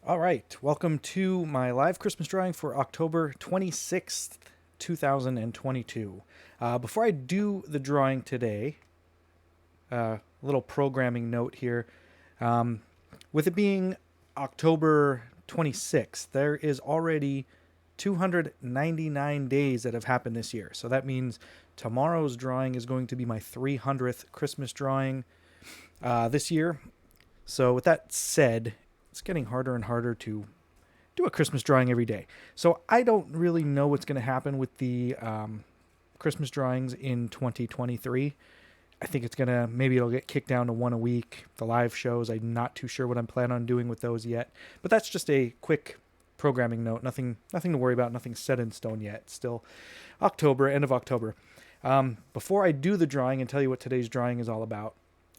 All right, welcome to my live Christmas drawing for October 26th, 2022. Before I do the drawing today, a little programming note here. Um, with it being October 26th, there is already 299 days that have happened this year. So that means tomorrow's drawing is going to be my 300th Christmas drawing this year. So with that said, it's getting harder and harder to do a Christmas drawing every day. So I don't really know what's going to happen with the Christmas drawings in 2023. I think maybe it'll get kicked down to one a week. The live shows, I'm not too sure what I'm planning on doing with those yet. But that's just a quick programming note. Nothing to worry about. Nothing set in stone yet. Still October, end of October. Before I do the drawing and tell you what today's drawing is all about,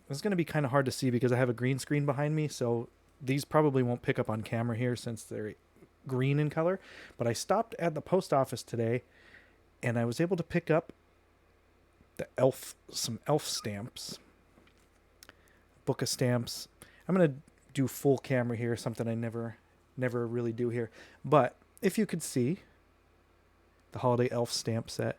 it's going to be kind of hard to see because I have a green screen behind me, so these probably won't pick up on camera here since they're green in color. But I stopped at the post office today, and I was able to pick up some elf stamps, book of stamps. I'm going to do full camera here, something I never really do here. But if you could see the holiday elf stamp set,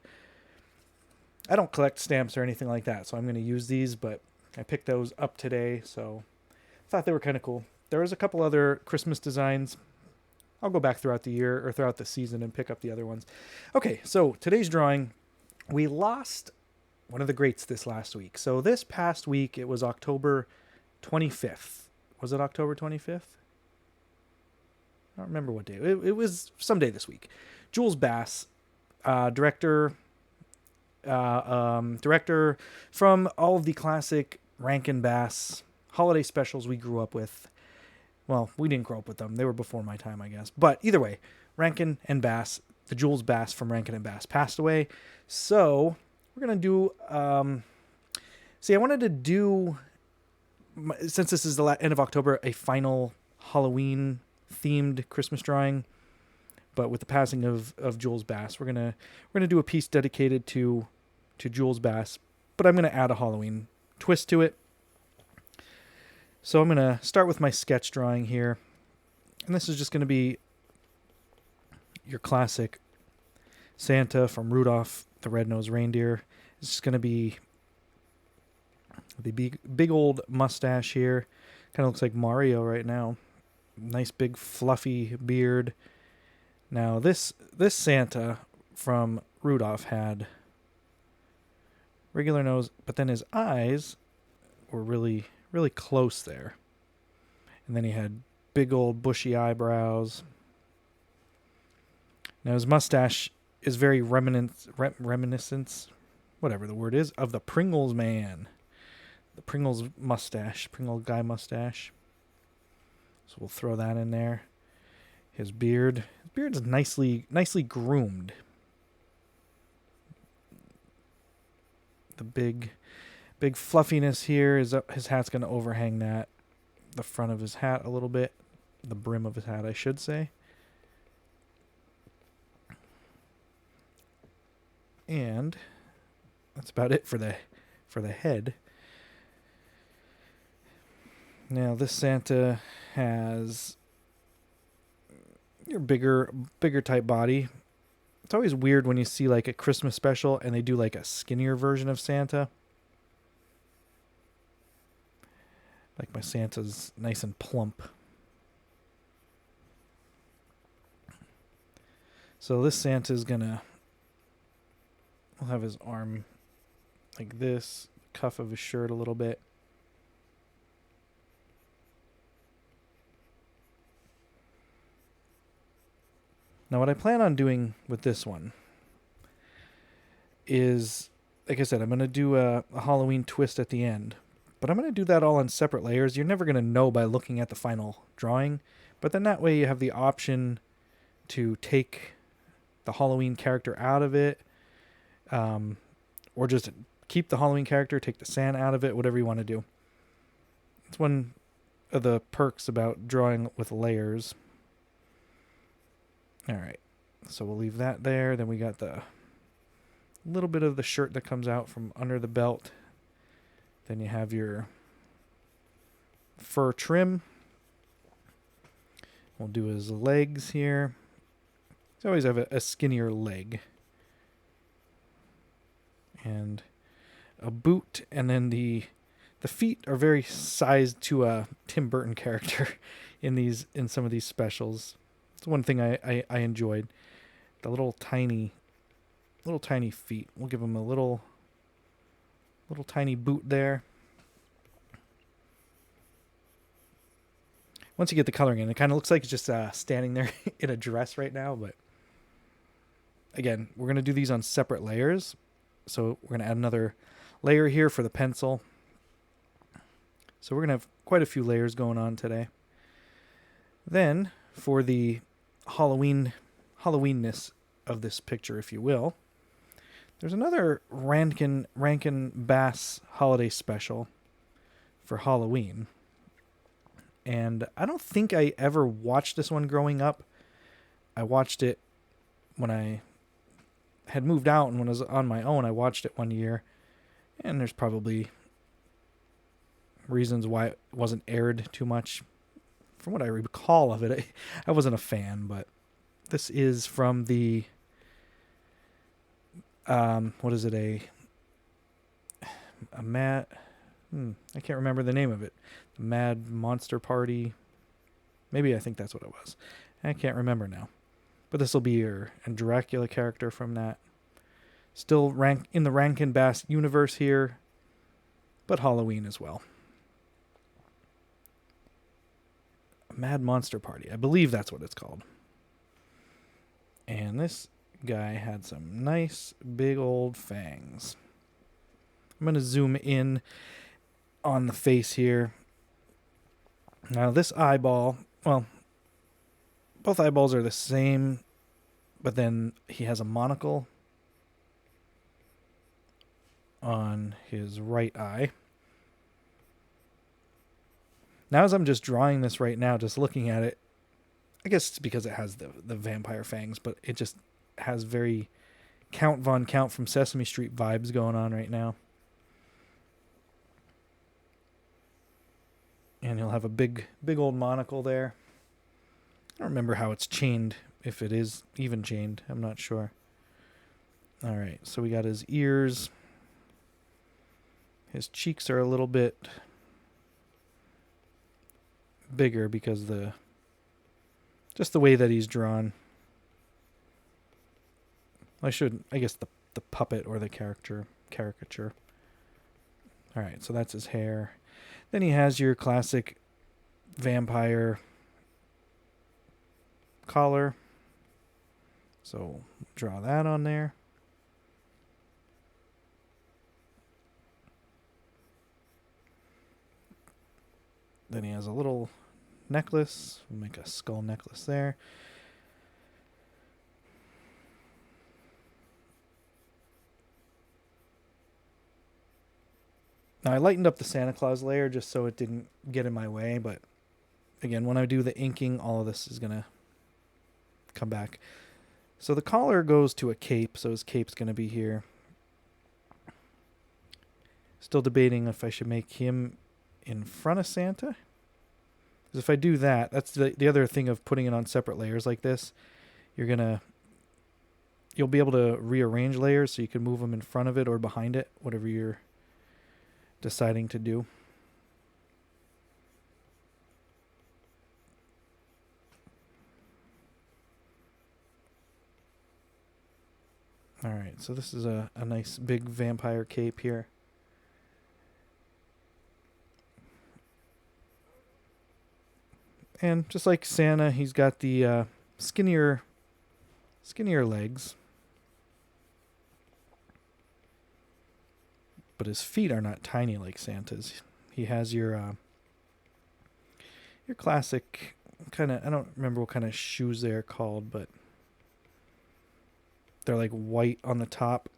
I don't collect stamps or anything like that, so I'm going to use these, but I picked those up today, so thought they were kind of cool. There was a couple other Christmas designs. I'll go back throughout the year or throughout the season and pick up the other ones. Okay, so today's drawing, we lost one of the greats this last week. So this past week, it was October 25th. Was it October 25th? I don't remember what day. It was some day this week. Jules Bass, director from all of the classic Rankin Bass holiday specials we grew up with. Well, we didn't grow up with them. They were before my time, I guess. But either way, Rankin and Bass, the Jules Bass from Rankin and Bass, passed away. So we're going to do... I wanted to do, since this is the end of October, a final Halloween-themed Christmas drawing. But with the passing of Jules Bass, we're gonna do a piece dedicated to Jules Bass, but I'm gonna add a Halloween twist to it. So I'm gonna start with my sketch drawing here, and this is just gonna be your classic Santa from Rudolph the Red-Nosed Reindeer. It's just gonna be the big old mustache here. Kind of looks like Mario right now. Nice big fluffy beard. Now this Santa from Rudolph had regular nose, but then his eyes were really close there. And then he had big old bushy eyebrows. Now his mustache is very reminiscent, whatever the word is, of the Pringles man. The Pringles mustache, Pringle guy mustache. So we'll throw that in there. His beard's nicely groomed. The big fluffiness here is up. His hat's going to overhang the front of his hat a little bit, the brim of his hat, I should say. And that's about it for the head. Now this Santa has your bigger type body. It's always weird when you see like a Christmas special and they do like a skinnier version of Santa. Like my Santa's nice and plump. So this Santa's we'll have his arm like this, cuff of his shirt a little bit. Now what I plan on doing with this one is, like I said, I'm going to do a Halloween twist at the end. But I'm going to do that all on separate layers. You're never going to know by looking at the final drawing. But then that way you have the option to take the Halloween character out of it. Or just keep the Halloween character, take the Santa out of it, whatever you want to do. It's one of the perks about drawing with layers. All right, so we'll leave that there. Then we got the little bit of the shirt that comes out from under the belt. Then you have your fur trim. We'll do his legs here. He's always have a skinnier leg. And a boot, and then the feet are very sized to a Tim Burton character in some of these specials. It's one thing I enjoyed. The little tiny feet. We'll give him a little tiny boot there. Once you get the coloring in, it kind of looks like it's just standing there in a dress right now, but again, we're going to do these on separate layers. So we're going to add another layer here for the pencil. So we're going to have quite a few layers going on today. Then, for the Halloweenness of this picture, if you will, there's another Rankin Bass holiday special for Halloween. And I don't think I ever watched this one growing up. I watched it when I had moved out, and when I was on my own, I watched it one year. And there's probably reasons why it wasn't aired too much. From what I recall of it, I wasn't a fan, but this is from the what is it, a mad I can't remember the name of it. The Mad Monster Party. Maybe I think that's what it was. I can't remember now. But this will be a Dracula character from that. Still in the Rankin Bass universe here, but Halloween as well. Mad Monster Party. I believe that's what it's called. And this guy had some nice big old fangs. I'm going to zoom in on the face here. Now this eyeball, well, both eyeballs are the same, but then he has a monocle on his right eye. Now as I'm just drawing this right now, just looking at it, I guess it's because it has the vampire fangs, but it just has very Count Von Count from Sesame Street vibes going on right now. And he'll have a big old monocle there. I don't remember how it's chained, if it is even chained. I'm not sure. All right, so we got his ears. His cheeks are a little bit bigger because just the way that he's drawn. I guess the puppet or the caricature. All right, so that's his hair. Then he has your classic vampire collar. So draw that on there. Then he has a little necklace. We'll make a skull necklace there. Now, I lightened up the Santa Claus layer just so it didn't get in my way, but again, when I do the inking, all of this is going to come back. So the collar goes to a cape, so his cape's going to be here. Still debating if I should make him in front of Santa. Because if I do that, that's the other thing of putting it on separate layers like this. You'll be able to rearrange layers so you can move them in front of it or behind it, whatever you're deciding to do. All right, so this is a nice big vampire cape here. And just like Santa, he's got the skinnier legs. But his feet are not tiny like Santa's. He has your classic kind of, I don't remember what kind of shoes they're called, but they're like white on the top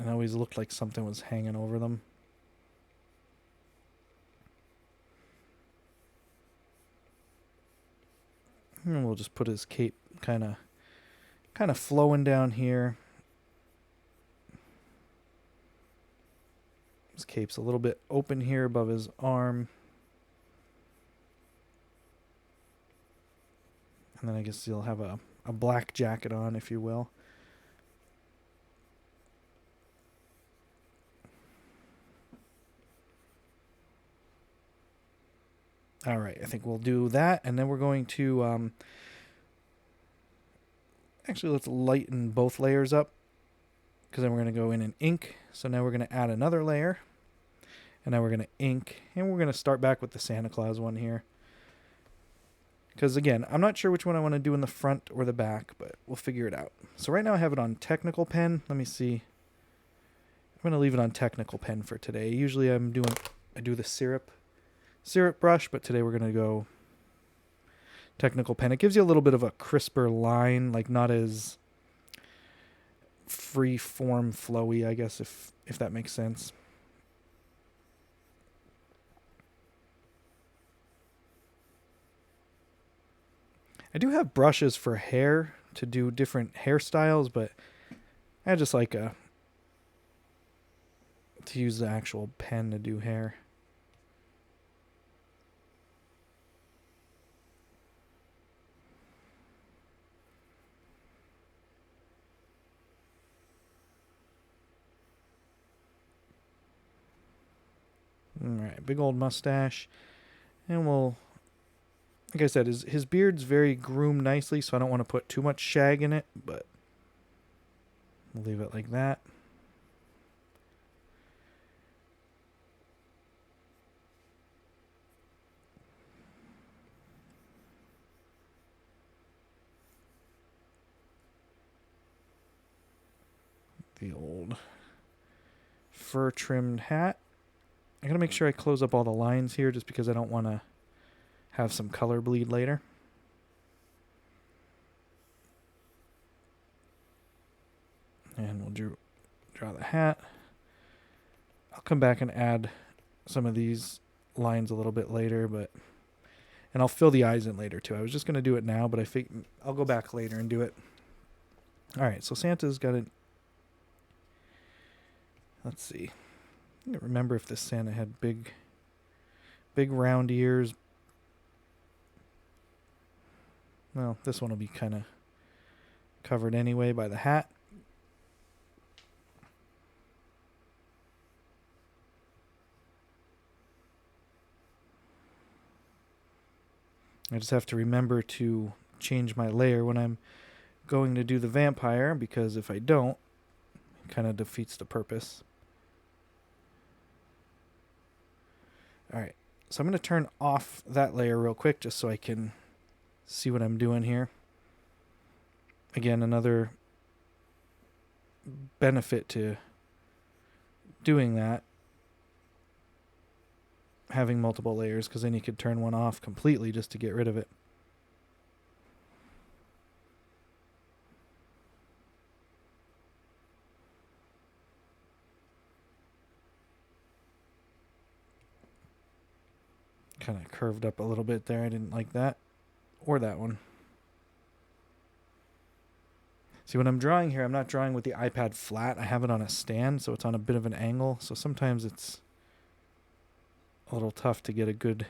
and always looked like something was hanging over them. And we'll just put his cape kind of flowing down here. His cape's a little bit open here above his arm. And then I guess he'll have a black jacket on, if you will. All right, I think we'll do that. And then we're going to... actually, let's lighten both layers up, because then we're going to go in and ink. So now we're going to add another layer. And now we're going to ink. And we're going to start back with the Santa Claus one here. Because again, I'm not sure which one I want to do in the front or the back, but we'll figure it out. So right now I have it on technical pen. Let me see. I'm going to leave it on technical pen for today. Usually I do the syrup brush, but today we're going to go technical pen. It gives you a little bit of a crisper line, like not as free form flowy, I guess, if that makes sense. I do have brushes for hair to do different hairstyles, but I just like to use the actual pen to do hair. All right, big old mustache. And we'll, like I said, his beard's very groomed nicely, so I don't want to put too much shag in it, but we'll leave it like that. The old fur trimmed hat. I gotta make sure I close up all the lines here just because I don't want to have some color bleed later. And we'll draw the hat. I'll come back and add some of these lines a little bit later, and I'll fill the eyes in later too. I was just going to do it now, but I think I'll go back later and do it. All right, so Santa's got it. Let's see. I don't remember if this Santa had big round ears. Well, this one will be kind of covered anyway by the hat. I just have to remember to change my layer when I'm going to do the vampire, because if I don't, it kind of defeats the purpose. All right, so I'm going to turn off that layer real quick just so I can see what I'm doing here. Again, another benefit to doing that, having multiple layers, because then you could turn one off completely just to get rid of it. Kind of curved up a little bit there. I didn't like that. Or that one. See, when I'm drawing here, I'm not drawing with the iPad flat. I have it on a stand, so it's on a bit of an angle. So sometimes it's a little tough to get a good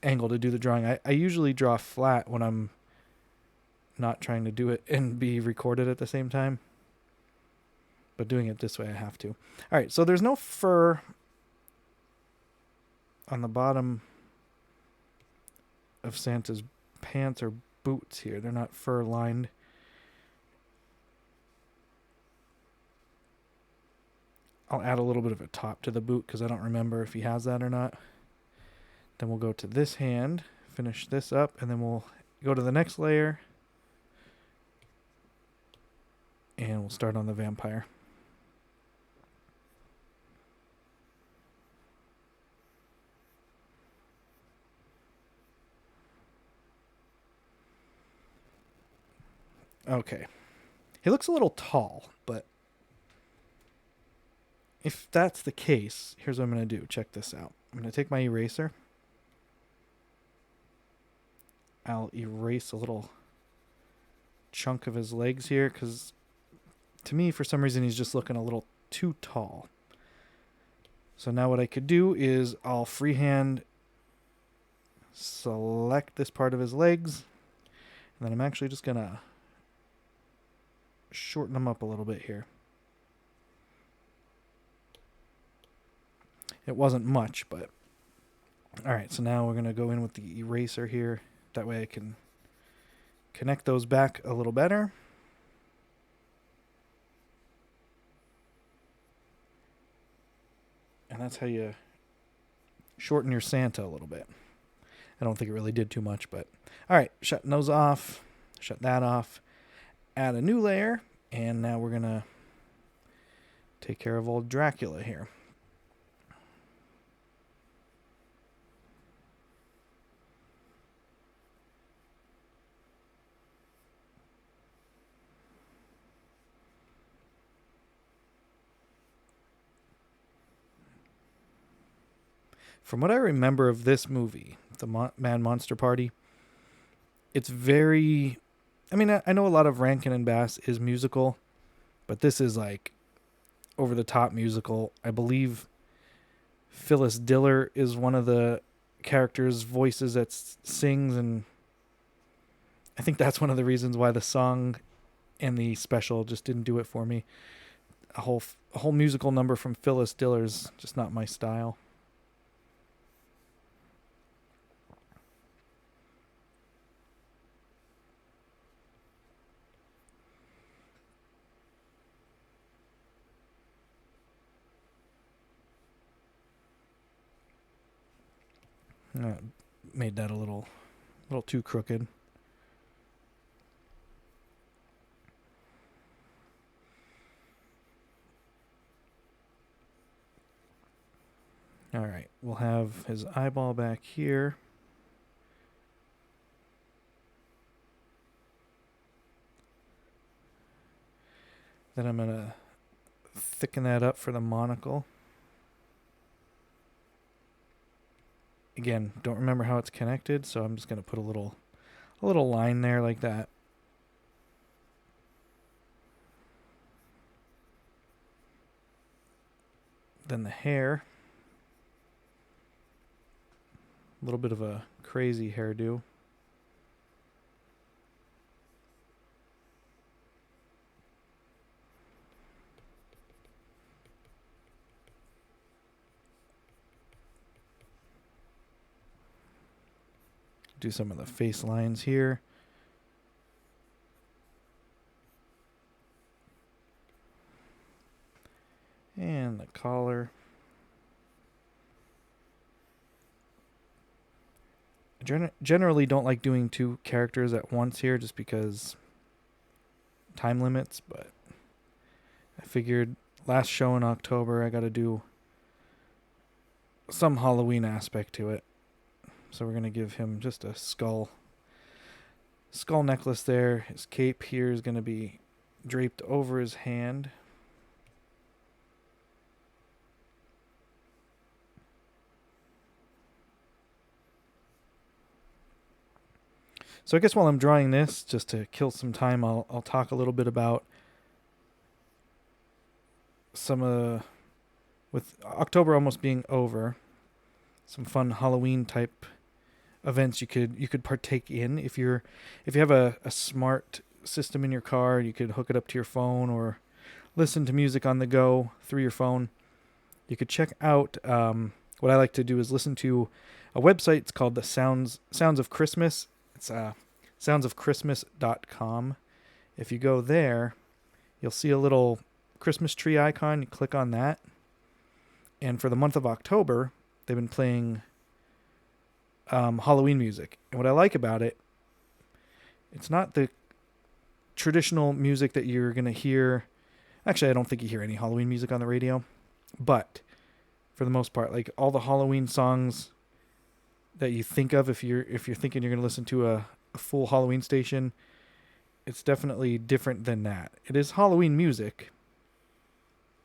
angle to do the drawing. I usually draw flat when I'm not trying to do it and be recorded at the same time. But doing it this way, I have to. All right, so there's no fur on the bottom of Santa's pants or boots here. They're not fur lined. I'll add a little bit of a top to the boot because I don't remember if he has that or not. Then we'll go to this hand, finish this up, and then we'll go to the next layer. And we'll start on the vampire. Okay. He looks a little tall, but if that's the case, here's what I'm going to do. Check this out. I'm going to take my eraser. I'll erase a little chunk of his legs here because to me, for some reason, he's just looking a little too tall. So now what I could do is I'll freehand select this part of his legs, and then I'm actually just going to shorten them up a little bit here. It wasn't much, but all right, so now we're going to go in with the eraser here. That way I can connect those back a little better. And that's how you shorten your Santa a little bit. I don't think it really did too much, but all right, shutting those off, shut that off, add a new layer, and now we're going to take care of old Dracula here. From what I remember of this movie, the Mad Monster Party, it's very... I mean, I know a lot of Rankin and Bass is musical, but this is like over-the-top musical. I believe Phyllis Diller is one of the characters' voices that sings, and I think that's one of the reasons why the song and the special just didn't do it for me. A whole musical number from Phyllis Diller's just not my style. Made that a little too crooked. All right, we'll have his eyeball back here. Then I'm going to thicken that up for the monocle. Again, don't remember how it's connected, so I'm just going to put a little line there like that. Then the hair. A little bit of a crazy hairdo. Do some of the face lines here. And the collar. Generally don't like doing two characters at once here just because time limits, but I figured last show in October I got to do some Halloween aspect to it. So we're going to give him just a skull necklace there. His cape here is going to be draped over his hand. So I guess while I'm drawing this, just to kill some time, I'll talk a little bit about with October almost being over, some fun Halloween type events you could partake in. If you have a smart system in your car, you could hook it up to your phone or listen to music on the go through your phone. You could check out what I like to do is listen to a website. It's called the Sounds of Christmas. It's soundsofchristmas.com. If you go there, you'll see a little Christmas tree icon. You click on that, and for the month of October, they've been playing Halloween music. And what I like about it, it's not the traditional music that you're going to hear. Actually, I don't think you hear any Halloween music on the radio, but for the most part, like all the Halloween songs that you think of, if you're thinking you're going to listen to a full Halloween station, it's definitely different than that. It is Halloween music,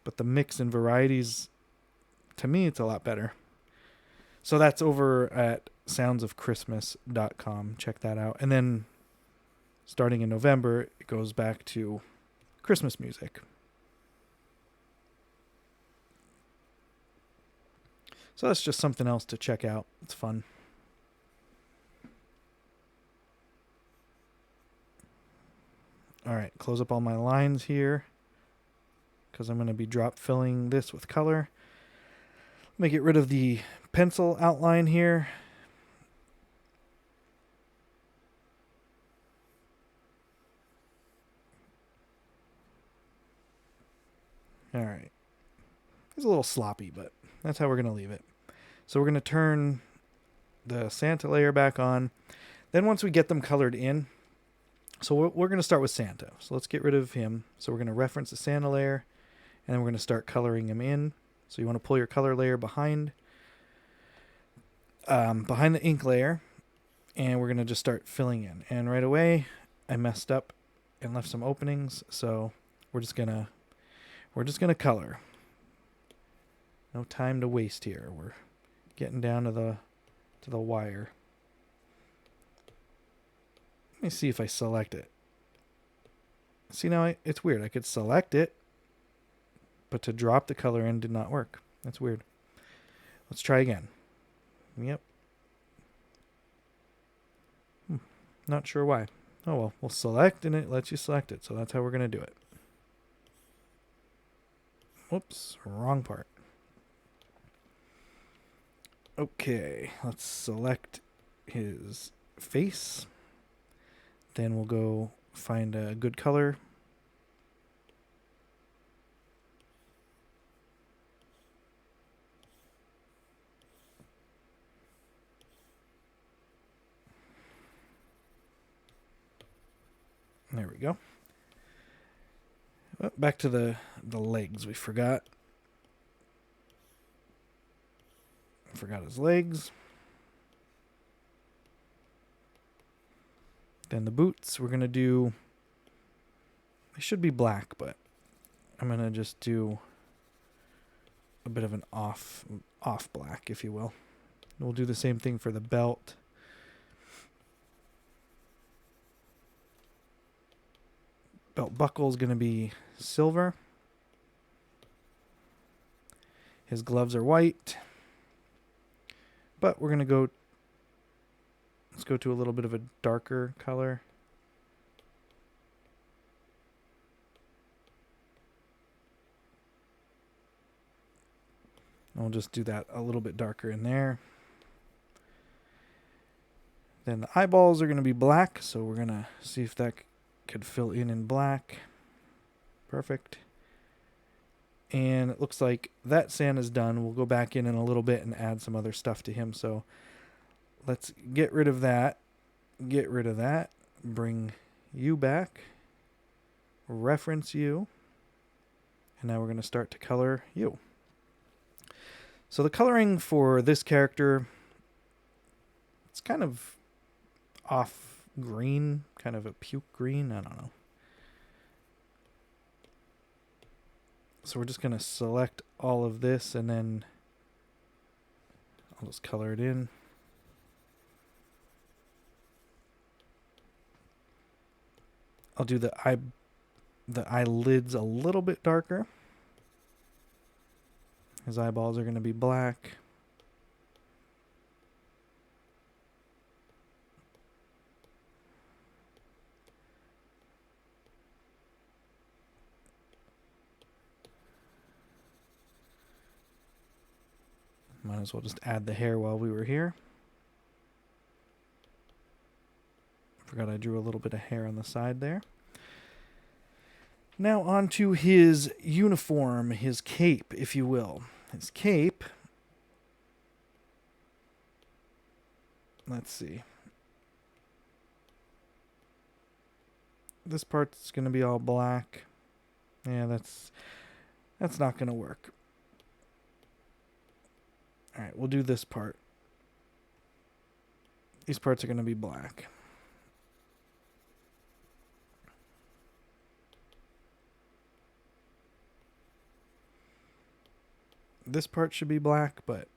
but the mix and varieties, to me, it's a lot better. So that's over at soundsofchristmas.com. Check that out. And then starting in November, it goes back to Christmas music. So that's just something else to check out. It's fun. All right, close up all my lines here because I'm going to be drop filling this with color. Let me get rid of the pencil outline here. All right. It's a little sloppy, but that's how we're going to leave it. So we're going to turn the Santa layer back on. Then once we get them colored in, so we're going to start with Santa. So let's get rid of him. So we're going to reference the Santa layer, and then we're going to start coloring him in. So you want to pull your color layer behind the ink layer, and we're going to just start filling in. And right away, I messed up and left some openings, so we're just gonna color. No time to waste here. We're getting down to the wire. Let me see if I select it. See, now it's weird. I could select it, but to drop the color in did not work. That's weird. Let's try again. Yep. Not sure why. Oh well, we'll select and it lets you select it. So that's how we're going to do it. Whoops, wrong part. Okay, let's select his face. Then we'll go find a good color. There we go. Oh, back to the legs we forgot. Forgot his legs. Then the boots, we're going to do... They should be black, but I'm going to just do a bit of an off black, if you will. We'll do the same thing for the belt. Belt buckle is going to be silver. His gloves are white. But we're going to go... Let's go to a little bit of a darker color. I'll just do that a little bit darker in there. Then the eyeballs are going to be black, so we're going to see if that could fill in black. Perfect. And it looks like that Santa's done. We'll go back in a little bit and add some other stuff to him. So let's get rid of that. Get rid of that. Bring you back. Reference you. And now we're going to start to color you. So the coloring for this character, it's kind of off green, kind of a puke green. I don't know. So we're just going to select all of this and then I'll just color it in. I'll do the eyelids a little bit darker. His eyeballs are going to be black. Might as well just add the hair while we were here. Forgot I drew a little bit of hair on the side there. Now on to his uniform, his cape, if you will. His cape, let's see. This part's going to be all black. Yeah, that's not going to work. All right, we'll do this part. These parts are going to be black. This part should be black, but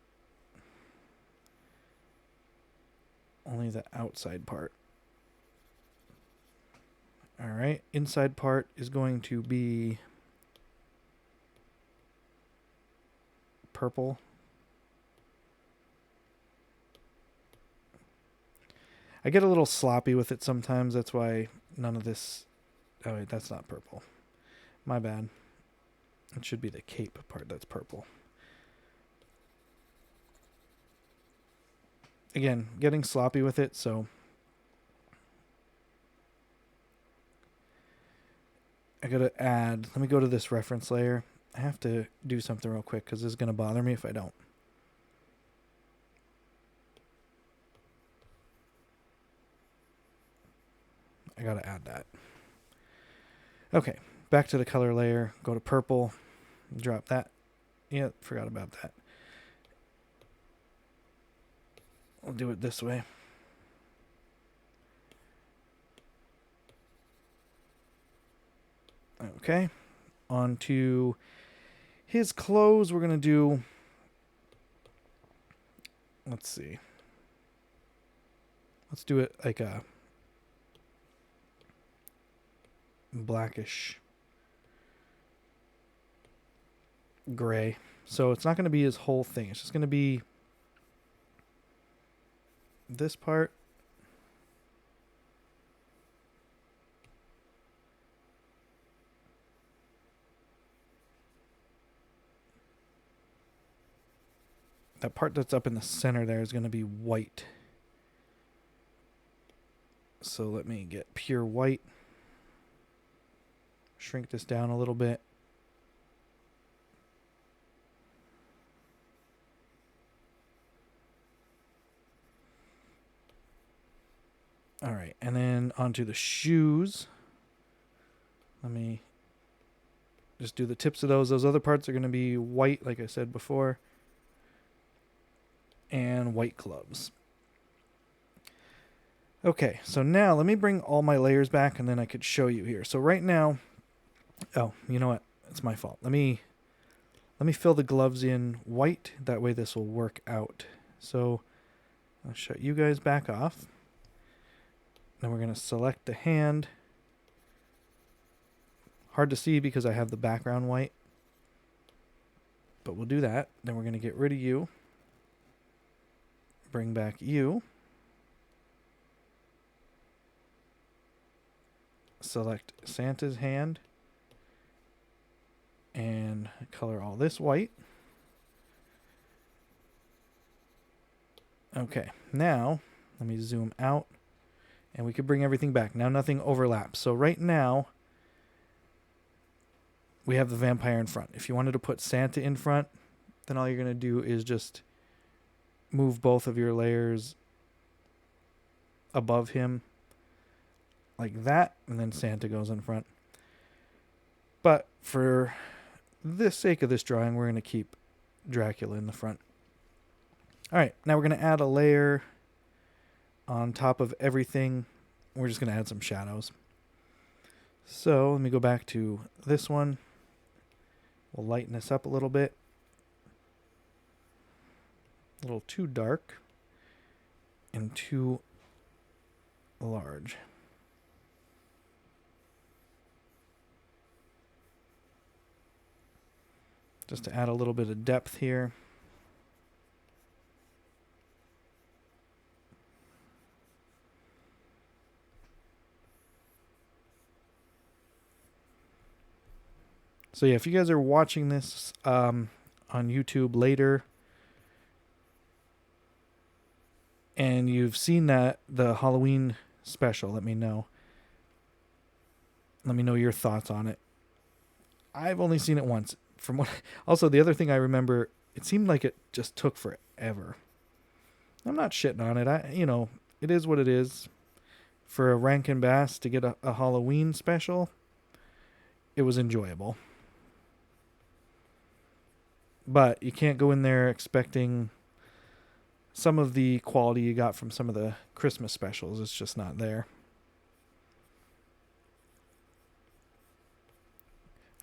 only the outside part. All right, inside part is going to be purple. I get a little sloppy with it sometimes. That's why none of this... Oh, wait, that's not purple. My bad. It should be the cape part that's purple. Again, getting sloppy with it, so... I gotta add... Let me go to this reference layer. I have to do something real quick because this is going to bother me if I don't. I gotta add that. Okay, back to the color layer. Go to purple. Drop that. Yeah, forgot about that. I'll do it this way. Okay, on to his clothes. We're going to do, let's see. Let's do it like a blackish gray. So it's not going to be his whole thing. It's just going to be this part. That part that's up in the center there is going to be white. So let me get pure white. Shrink this down a little bit. All right, and then onto the shoes. Let me just do the tips of those. Those other parts are going to be white, like I said before. And white gloves. Okay, so now let me bring all my layers back and then I could show you here. So right now, oh, you know what? It's my fault. Let me fill the gloves in white. That way this will work out. So I'll shut you guys back off. Then we're going to select the hand. Hard to see because I have the background white. But we'll do that. Then we're going to get rid of you. Bring back you. Select Santa's hand. And color all this white. Okay, now let me zoom out. And we could bring everything back. Now nothing overlaps. So right now, we have the vampire in front. If you wanted to put Santa in front, then all you're going to do is just move both of your layers above him like that, and then Santa goes in front. But for the sake of this drawing, we're going to keep Dracula in the front. All right, now we're going to add a layer on top of everything. We're just going to add some shadows. So let me go back to this one. We'll lighten this up a little bit. A little too dark and too large. Just to add a little bit of depth here. So yeah, if you guys are watching this on YouTube later and you've seen the Halloween special, let me know. Let me know your thoughts on it. I've only seen it once. Also, the other thing I remember, it seemed like it just took forever. I'm not shitting on it. It is what it is. For a Rankin Bass to get a Halloween special, it was enjoyable. But you can't go in there expecting some of the quality you got from some of the Christmas specials. It's just not there.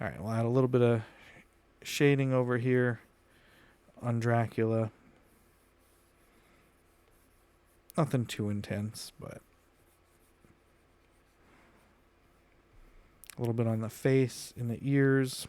All right, we'll add a little bit of shading over here on Dracula. Nothing too intense, but a little bit on the face, in the ears.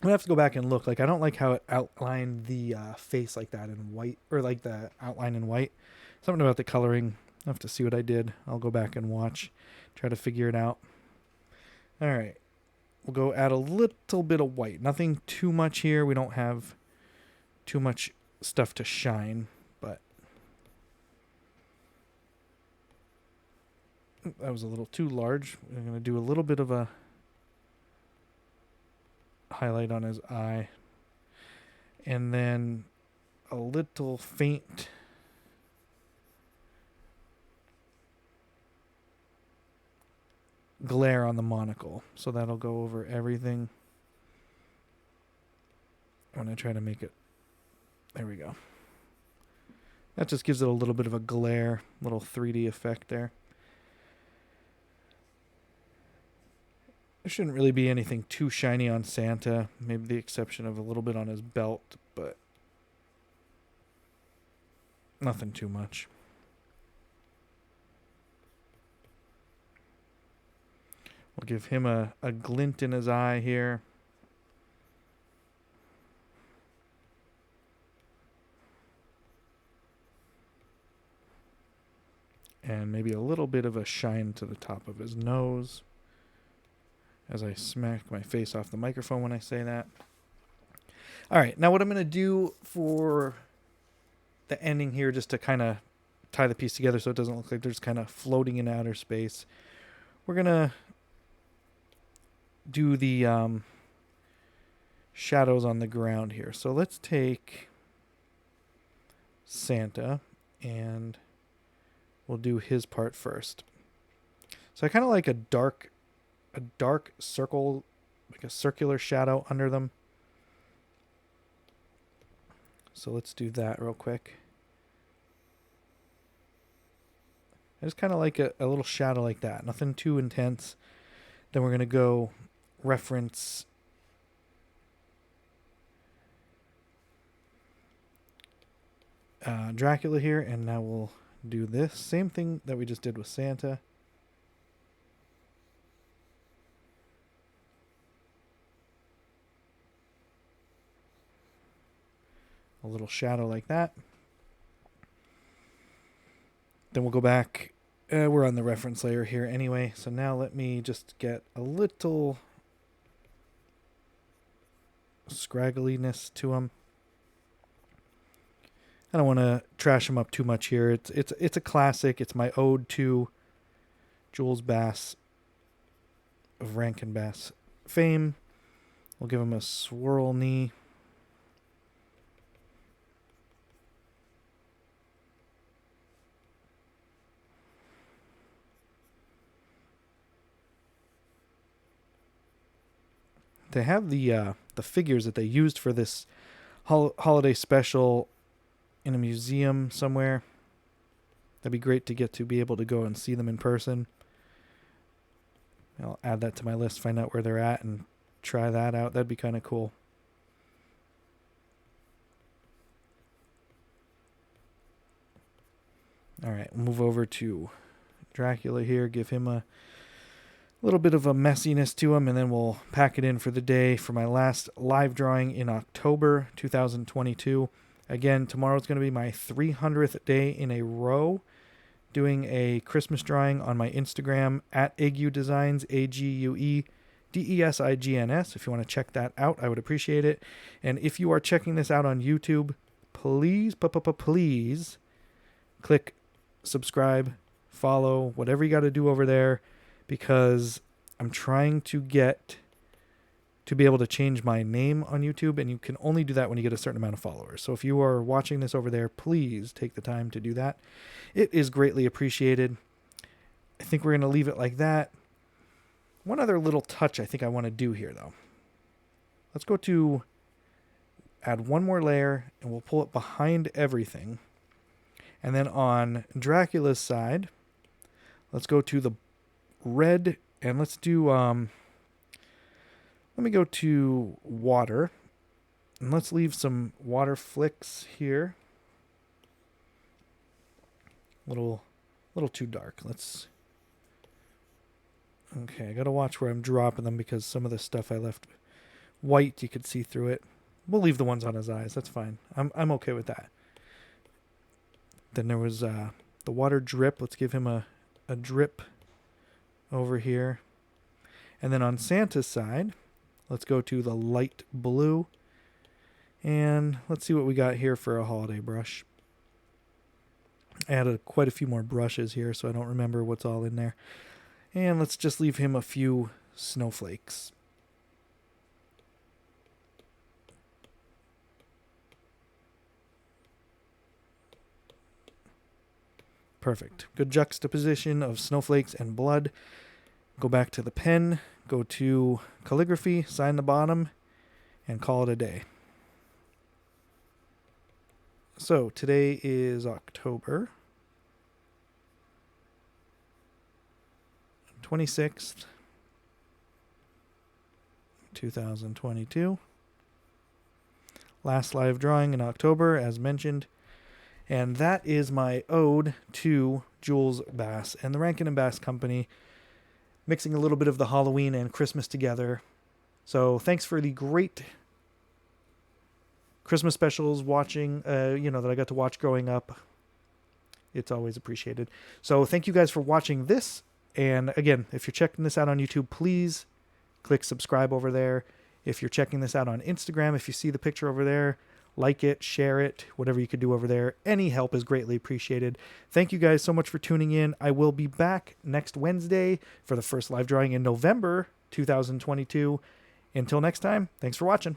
I'm gonna have to go back and look. Like, I don't like how it outlined the face like that in white, or like the outline in white. Something about the coloring. I'll have to see what I did. I'll go back and watch, try to figure it out. All right, we'll go add a little bit of white. Nothing too much here. We don't have too much stuff to shine, but that was a little too large. I'm gonna do a little bit of a highlight on his eye, and then a little faint glare on the monocle, so that'll go over everything. I'm gonna try to make it, there we go. That just gives it a little bit of a glare, little 3D effect there. There shouldn't really be anything too shiny on Santa, maybe the exception of a little bit on his belt, but nothing too much. We'll give him a glint in his eye here. And maybe a little bit of a shine to the top of his nose, as I smack my face off the microphone when I say that. All right, now what I'm going to do for the ending here, just to kind of tie the piece together so it doesn't look like they're just kind of floating in outer space, we're going to do the shadows on the ground here. So let's take Santa and we'll do his part first. So I kind of like a dark circle, like a circular shadow under them. So let's do that real quick. I just kind of like a little shadow like that. Nothing too intense. Then we're going to go reference Dracula here, and now we'll do this same thing that we just did with Santa. A little shadow like that. Then we'll go back. We're on the reference layer here anyway, so now let me just get a little scraggliness to them. I don't want to trash them up too much here. It's a classic. It's my ode to Jules Bass of Rankin Bass fame. We'll give him a swirl knee. They have the figures that they used for this holiday special in a museum somewhere. That'd be great to get to be able to go and see them in person. I'll add that to my list, find out where they're at, and try that out. That'd be kind of cool. All right, we'll move over to Dracula here. Give him a little bit of a messiness to him, and then we'll pack it in for the day for my last live drawing in October 2022. Again, tomorrow's going to be my 300th day in a row doing a Christmas drawing on my Instagram at Ague Designs, AGUEDESIGNS. If you want to check that out, I would appreciate it. And if you are checking this out on YouTube, please click subscribe, follow, whatever you got to do over there, because I'm trying to get to be able to change my name on YouTube, and you can only do that when you get a certain amount of followers. So if you are watching this over there, please take the time to do that. It is greatly appreciated. I think we're going to leave it like that. One other little touch I think I want to do here, though. Let's go to add one more layer, and we'll pull it behind everything. And then on Dracula's side, let's go to the red, and let's do let me go to water, and let's leave some water flicks here. Little too dark. Okay, I gotta watch where I'm dropping them, because some of the stuff I left white, you could see through it. We'll leave the ones on his eyes. That's fine. I'm okay with that. Then there was the water drip. Let's give him a drip over here. And then on Santa's side, let's go to the light blue. And let's see what we got here for a holiday brush. I added quite a few more brushes here, so I don't remember what's all in there. And let's just leave him a few snowflakes. Perfect. Good juxtaposition of snowflakes and blood. Go back to the pen, go to calligraphy, sign the bottom, and call it a day. So today is October 26th, 2022. Last live drawing in October, as mentioned. And that is my ode to Jules Bass and the Rankin & Bass Company, mixing a little bit of the Halloween and Christmas together. So thanks for the great Christmas specials watching, that I got to watch growing up. It's always appreciated. So thank you guys for watching this. And again, if you're checking this out on YouTube, please click subscribe over there. If you're checking this out on Instagram, if you see the picture over there, like it, share it, whatever you could do over there. Any help is greatly appreciated. Thank you guys so much for tuning in. I will be back next Wednesday for the first live drawing in November 2022. Until next time, thanks for watching.